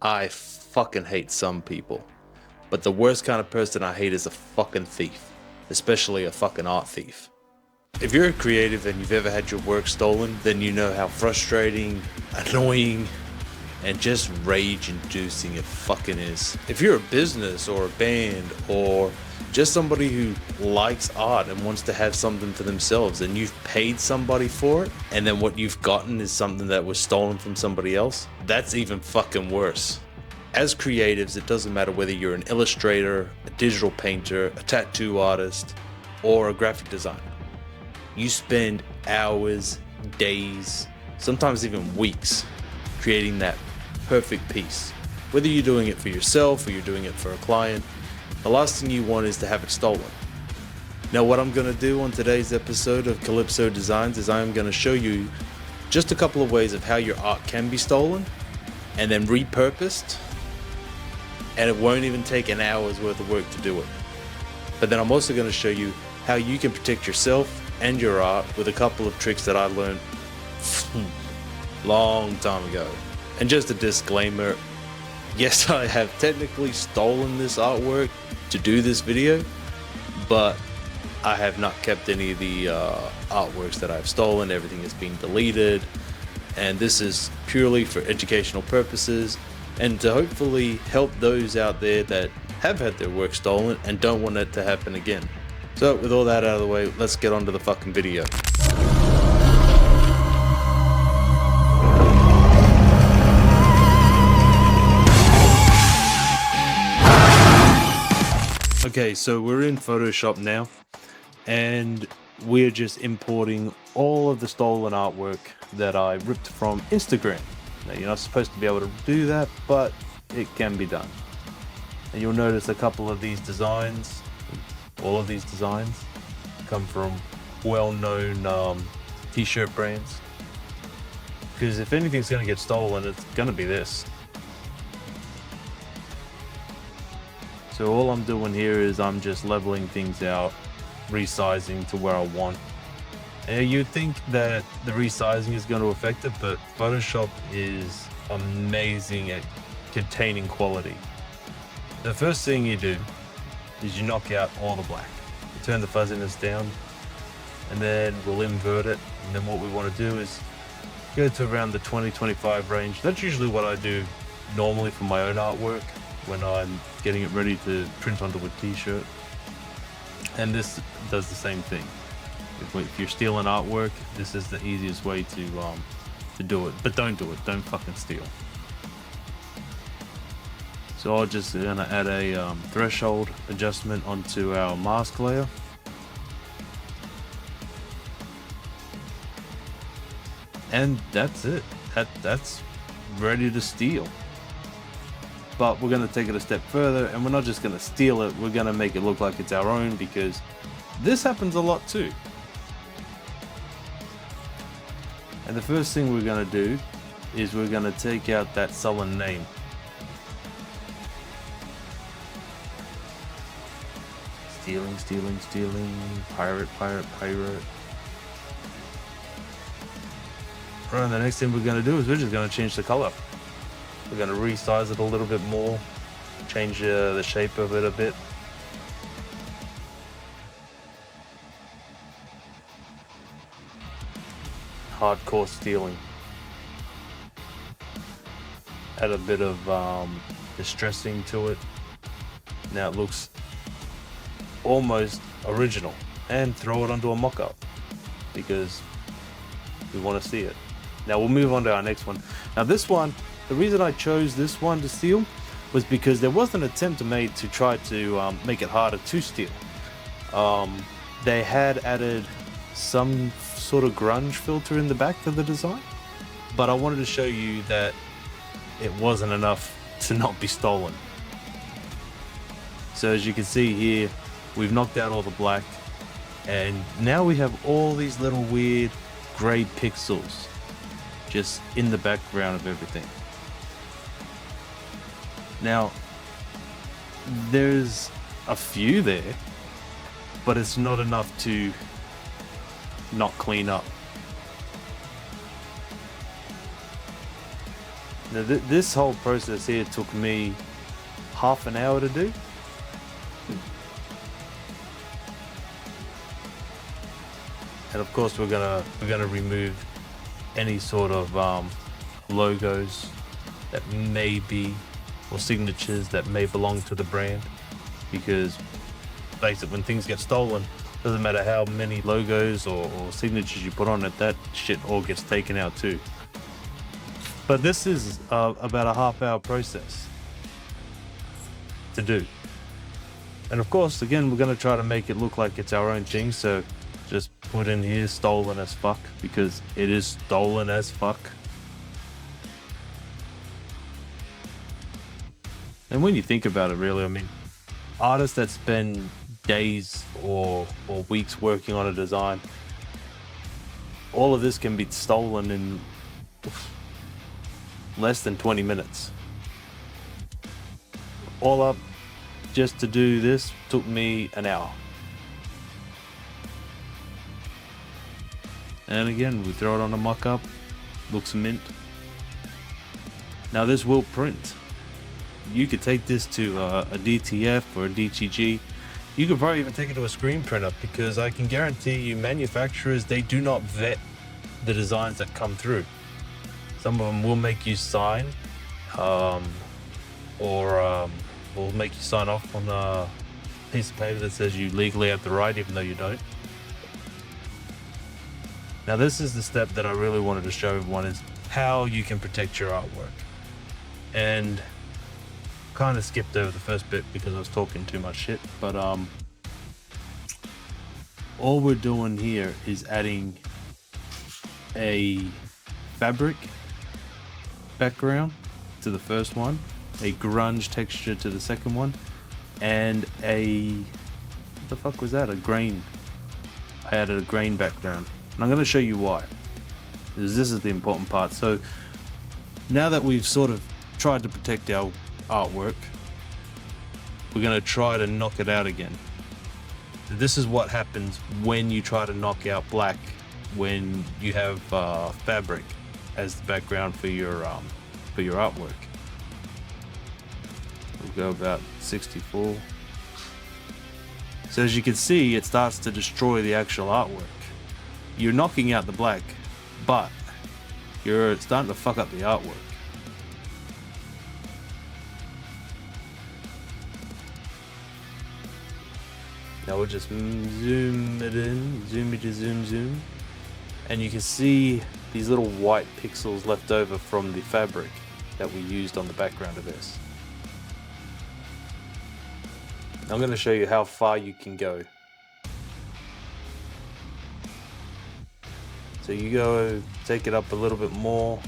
I fucking hate some people, but the worst kind of person I hate is a fucking thief, especially a fucking art thief. If you're a creative and you've ever had your work stolen, then you know how frustrating, annoying, and just rage-inducing it fucking is. If you're a business or a band or just somebody who likes art and wants to have something for themselves and you've paid somebody for it, and then what you've gotten is something that was stolen from somebody else, that's even fucking worse. As creatives, it doesn't matter whether you're an illustrator, a digital painter, a tattoo artist, or a graphic designer. You spend hours, days, sometimes even weeks creating that perfect piece. Whether you're doing it for yourself or you're doing it for a client, the last thing you want is to have it stolen. Now, what I'm going to do on today's episode of Calypso Designs is I'm going to show you just a couple of ways of how your art can be stolen and then repurposed, and it won't even take an hour's worth of work to do it. But then I'm also going to show you how you can protect yourself and your art with a couple of tricks that I learned long time ago. And just a disclaimer, yes, I have technically stolen this artwork to do this video, but I have not kept any of the artworks that I've stolen. Everything has been deleted, and this is purely for educational purposes and to hopefully help those out there that have had their work stolen and don't want it to happen again. So with all that out of the way, let's get on to the fucking video. Okay, so we're in Photoshop now, and we're just importing all of the stolen artwork that I ripped from Instagram. Now, you're not supposed to be able to do that, but it can be done. And you'll notice a couple of these designs, all of these designs, come from well-known t-shirt brands. Because if anything's going to get stolen, it's going to be this. So all I'm doing here is I'm just leveling things out, resizing to where I want. And you'd think that the resizing is going to affect it, but Photoshop is amazing at containing quality. The first thing you do is you knock out all the black. You turn the fuzziness down, and then we'll invert it. And then what we want to do is go to around the 20-25 range. That's usually what I do normally for my own artwork when I'm getting it ready to print onto a t-shirt. And this does the same thing. If you're stealing artwork, this is the easiest way to do it. But don't do it. Don't fucking steal. So I'm just gonna add a threshold adjustment onto our mask layer. And that's it. That's ready to steal. But we're gonna take it a step further, and we're not just gonna steal it, we're gonna make it look like it's our own, because this happens a lot too. And the first thing we're gonna do is we're gonna take out that sullen name. Stealing, stealing, stealing, pirate, pirate, pirate. Right, and the next thing we're gonna do is we're just gonna change the color. We're gonna resize it a little bit more, change the shape of it a bit. Hardcore stealing. Add a bit of distressing to it. Now it looks almost original, and throw it onto a mock-up because we want to see it. Now we'll move on to our next one. Now this one, the reason I chose this one to steal was because there was an attempt made to try to make it harder to steal. They had added some sort of grunge filter in the back to the design, but I wanted to show you that it wasn't enough to not be stolen. So as you can see here, we've knocked out all the black, and now we have all these little weird gray pixels just in the background of everything. Now, there's a few there, but it's not enough to not clean up. Now, this whole process here took me half an hour to do. And of course, we're gonna remove any sort of logos that may be, or signatures that may belong to the brand, because basically when things get stolen, doesn't matter how many logos or signatures you put on it, that shit all gets taken out too. But this is about a half-hour process to do. And of course, again, we're going to try to make it look like it's our own thing, so just put in here stolen as fuck, because it is stolen as fuck. And when you think about it, really, I mean, artists that spend days or weeks working on a design, all of this can be stolen in less than 20 minutes. All up, just to do this took me an hour. And again, we throw it on a mock-up, looks mint. Now this will print. You could take this to a DTF or a DTG. You could probably even take it to a screen printer, because I can guarantee you manufacturers, they do not vet the designs that come through. Some of them will make you sign, or will make you sign off on a piece of paper that says you legally have the right, even though you don't. Now this is the step that I really wanted to show everyone, is how you can protect your artwork. And kind of skipped over the first bit because I was talking too much shit, but all we're doing here is adding a fabric background to the first one, a grunge texture to the second one, and what the fuck was that? A grain. I added a grain background, and I'm going to show you why, because this is the important part. So now that we've sort of tried to protect our artwork, we're going to try to knock it out again. This is what happens when you try to knock out black, when you have fabric as the background for your artwork. We'll go about 64. So as you can see, it starts to destroy the actual artwork. You're knocking out the black, but you're starting to fuck up the artwork. Now we'll just zoom it in, zoom. And you can see these little white pixels left over from the fabric that we used on the background of this. I'm going to show you how far you can go. So you go, take it up a little bit more.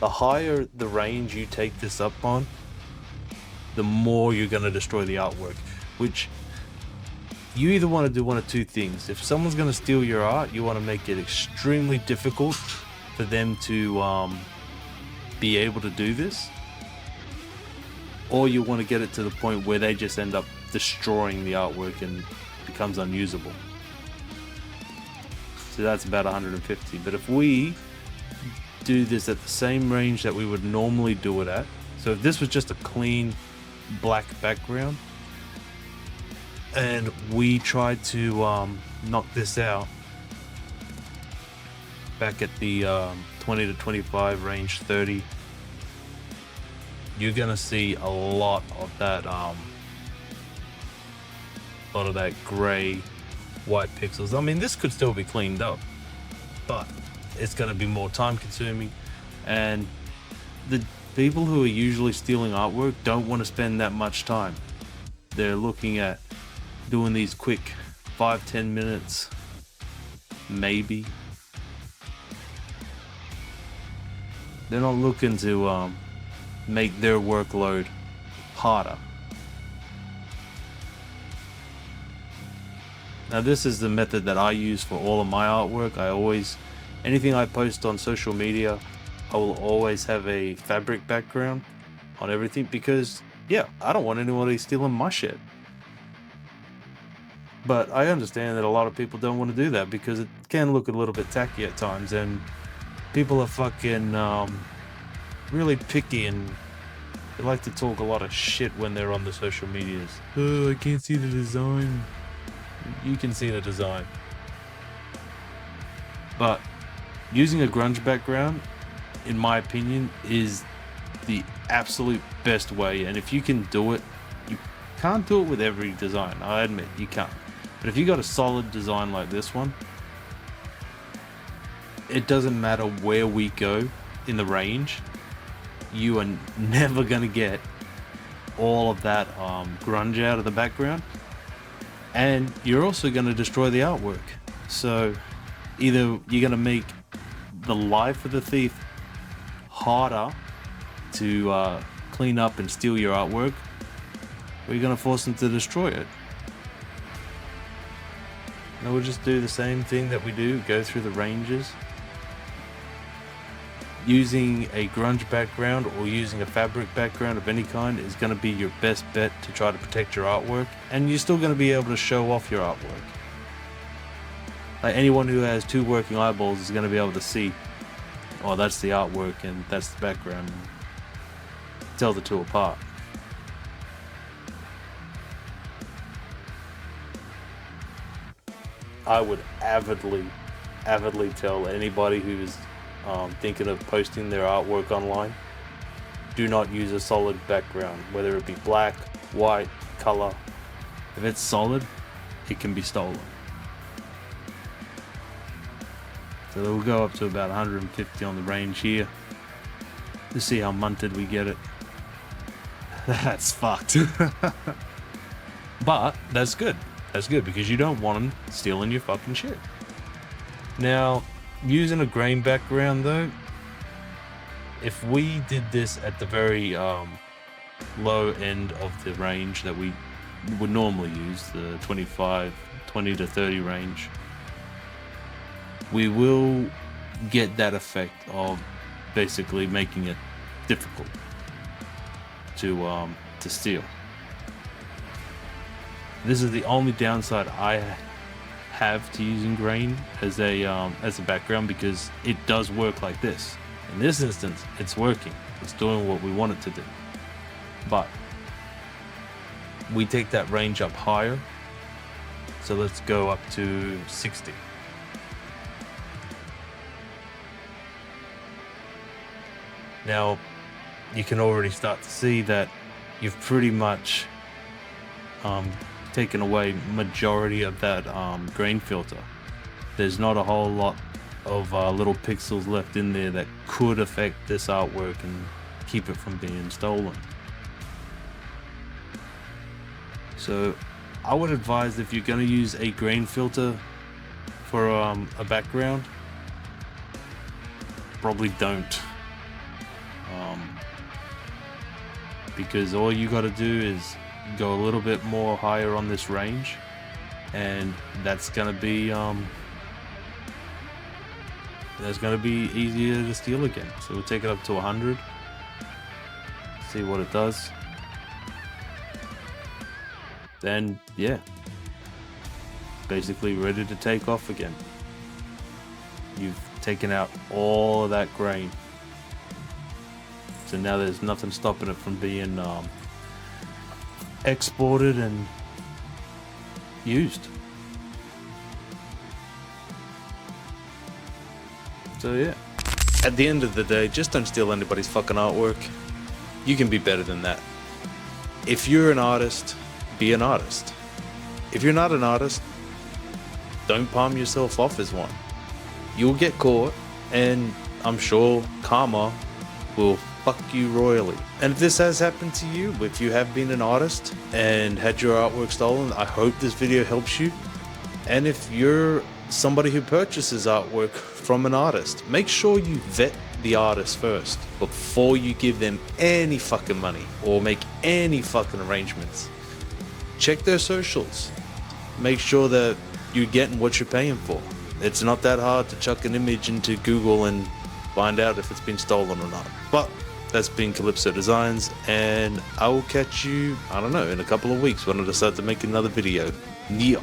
The higher the range you take this up on, the more you're going to destroy the artwork, which you either want to do one of two things. If someone's going to steal your art, you want to make it extremely difficult for them to be able to do this, or you want to get it to the point where they just end up destroying the artwork and becomes unusable. So that's about 150. But if we do this at the same range that we would normally do it at, so if this was just a clean black background, and we tried to knock this out back at the 20 to 25 range, 30, you're gonna see a lot of that gray white pixels. I mean, this could still be cleaned up, but it's gonna be more time consuming, and the people who are usually stealing artwork don't want to spend that much time. They're looking at doing these quick 5-10 minutes, maybe. They're not looking to make their workload harder. Now this is the method that I use for all of my artwork. Anything I post on social media, I will always have a fabric background on everything, because yeah, I don't want anyone stealing my shit. But I understand that a lot of people don't want to do that, because it can look a little bit tacky at times, and people are fucking really picky, and they like to talk a lot of shit when they're on the social medias. Oh, I can't see the design. You can see the design. But using a grunge background, in my opinion, is the absolute best way. And if you can do it, you can't do it with every design. I admit you can't. But if you got a solid design like this one, it doesn't matter where we go in the range, you are never gonna get all of that grunge out of the background, and you're also gonna destroy the artwork. So either you're gonna make the life of the thief harder to clean up and steal your artwork, or you're gonna force them to destroy it. Now we'll just do the same thing that we do, go through the ranges. Using a grunge background or using a fabric background of any kind is going to be your best bet to try to protect your artwork, and you're still going to be able to show off your artwork. Like, anyone who has two working eyeballs is going to be able to see, oh, that's the artwork and that's the background, and tell the two apart. I would avidly tell anybody who's thinking of posting their artwork online, do not use a solid background, whether it be black, white, color. If it's solid, it can be stolen. So we'll go up to about 150 on the range here to see how munted we get it. That's fucked. But that's good. That's good, because you don't want them stealing your fucking shit. Now, using a grain background though, if we did this at the very low end of the range that we would normally use, the 20 to 30 range, we will get that effect of basically making it difficult to steal. This is the only downside I have to using grain as a background, because it does work like this. In this instance, it's working. It's doing what we want it to do. But we take that range up higher. So let's go up to 60. Now, you can already start to see that you've pretty much taken away majority of that grain filter. There's not a whole lot of little pixels left in there that could affect this artwork and keep it from being stolen. So I would advise, if you're going to use a grain filter for a background, probably don't, because all you got to do is go a little bit more higher on this range, and that's gonna be easier to steal again. So we'll take it up to 100, see what it does. Then yeah, basically ready to take off again. You've taken out all of that grain, so now there's nothing stopping it from being exported and used. So yeah, at the end of the day, just don't steal anybody's fucking artwork. You can be better than that. If you're an artist, be an artist. If you're not an artist, don't palm yourself off as one. You'll get caught, and I'm sure karma will fuck you royally. And if this has happened to you, if you have been an artist and had your artwork stolen, I hope this video helps you. And if you're somebody who purchases artwork from an artist, make sure you vet the artist first before you give them any fucking money or make any fucking arrangements. Check their socials. Make sure that you're getting what you're paying for. It's not that hard to chuck an image into Google and find out if it's been stolen or not. But that's been Calypso Designs, and I will catch you, I don't know, in a couple of weeks when I decide to make another video. Yeah.